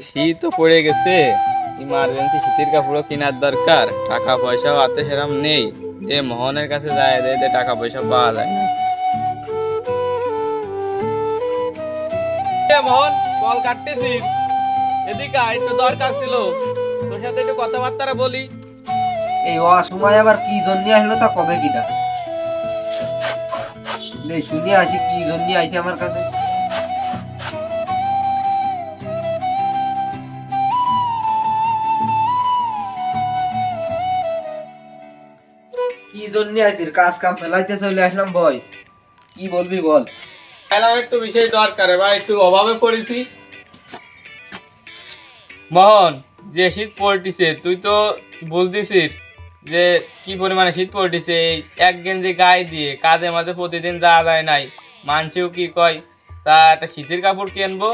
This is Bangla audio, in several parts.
শীত তো পড়ে গেছে, ইমার্জেন্সি শীতের কাপড়ও কেনার দরকার, টাকা পয়সাও হাতে সেরকম নেই যে মোহনের কাছে যায় যে টাকা পয়সা পাওয়া যায় না। মোহন, কল কাটতেছিস? এদিকে আয়, একটু দরকার ছিল, তোর সাথে একটু কথাবার্তা বলি। এই অসময় আবার কি জন্য আসলো তা কবে কিটা শুনি আসি কি জন্য আইছে আমার কাছে। কি জন্য আইছিস? কাজ কাম ফেলাইতে চলে আসলাম, ভয় কি বলবি বল। একটু বিশেষ দরকার ভাই, একটু অভাবে পড়েছি। মোহন, যে শীত পড়তিছে তুই তো বলতেছিস যে কি পরিমাণে শীত পড়তিছে, এক গেঞ্জি গায়ে দিয়ে কাজে মাঝে প্রতিদিন যাওয়া যায় নাই, মানছেও কি কয়, তা একটা শীতের কাপড় কিনবো,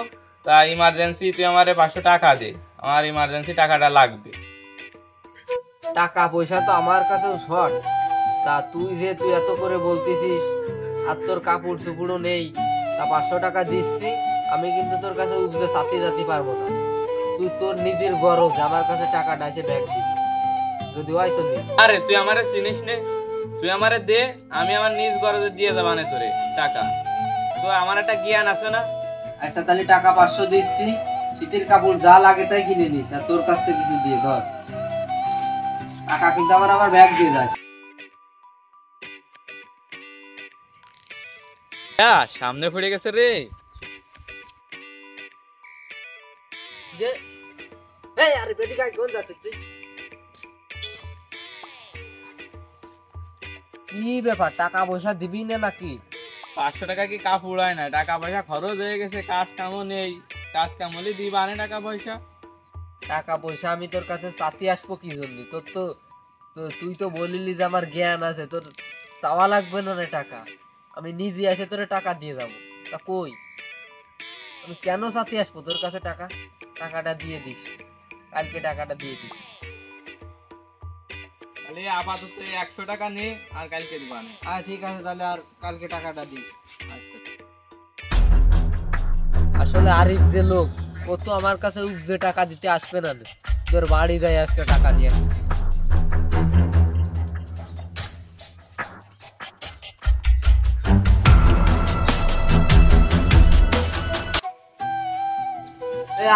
তা ইমার্জেন্সি তুই আমার 500 টাকা দে, আমার ইমার্জেন্সি টাকাটা লাগবে। টাকা পয়সা তো আমার কাছেও শর্ট, তা তুই এত করে বলতেছিস আর তোর কাপড় চুপড়ও নেই, তা 500 টাকা দিচ্ছি আমি, কিন্তু তোর কাছে উপজে সাথে যেতে পারবো না। তুই তোর নিজের গরজ আমার কাছে টাকাটা এসে ব্যাগ দিবি, যদি হয় তো নি। আরে তুই আমারে চিনিস নে, তুই আমারে দে, আমি আমার নিজ গরজে দিয়ে যাবানে তোরে টাকা, তো আমার একটা জ্ঞান আছে না। আচ্ছা তাহলে টাকা 500 দিচ্ছি, শীতের কাপড় যা লাগে তাই কিনে নিস, আর তোর কাছ থেকে কিছু দিয়ে ধর টাকা, কিন্তু আমার ব্যাগ দিয়ে যাস। সামনে পড়ে গেছে রে। কি ব্যাপার, টাকা পয়সা দিবি না নাকি? 500 টাকা কি কাপড় হয় না? টাকা পয়সা খরচ হয়ে গেছে, কাজ কামও নেই, কাজ কাম হলে দিবা আনে টাকা পয়সা। টাকা পয়সা আমি তোর কাছে চাতি আসবো কি জন্য? তোর তো তুই তো বলিলি যে আমার জ্ঞান আছে, তোর চাওয়া লাগবে না রে টাকা, আমি নিজে এসে তোরে টাকা দিয়ে যাবো। তা কই, আমি কেন চাতি আসবো তোর কাছে? টাকাটা দিয়ে দিস, কালকে টাকাটা দিয়ে দিস। তাহলে আপাতত 100 টাকা নে, আর কালকে দিবা আনে। ঠিক আছে, তাহলে আর কালকে টাকাটা দিস। আচ্ছা। আসলে আরিফ যে লোক, ও তো আমার কাছে যে টাকা দিতে আসবে না, তোর বাড়ি যায় আজকে টাকা দিয়ে।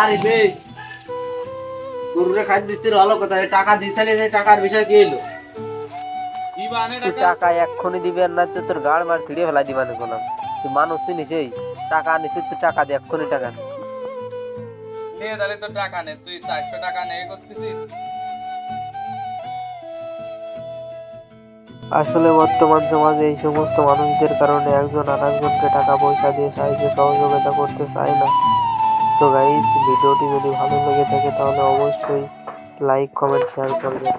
আরিফ, গরুরে খাই দিচ্ছিস ভালো কথা, টাকা দিছালি, টাকার বিষয় কি এলো? দিবা আনে টাকা এক্ষুনি দিবে না তো তোর গাড় মার ছিঁড়ে ফেলা দিবা না বললাম। তুই মানুষ চিনিস? এই টাকা নিছিস, তুই টাকা দে এক্ষুনি, টাকা নে। তাহলে তো টাকা নে, তুই 400 টাকা নে করতেছিস। আসলে বর্তমান সমাজে এই সমস্ত মানুষদের কারণে একজন আরেকজনকে টাকা পয়সা দিয়ে সাহায্য সহযোগিতা করতে চায় না। তো গাইস, ভিডিওটি যদি ভালো লেগে থাকে তাহলে অবশ্যই লাইক, কমেন্ট, শেয়ার করবেন।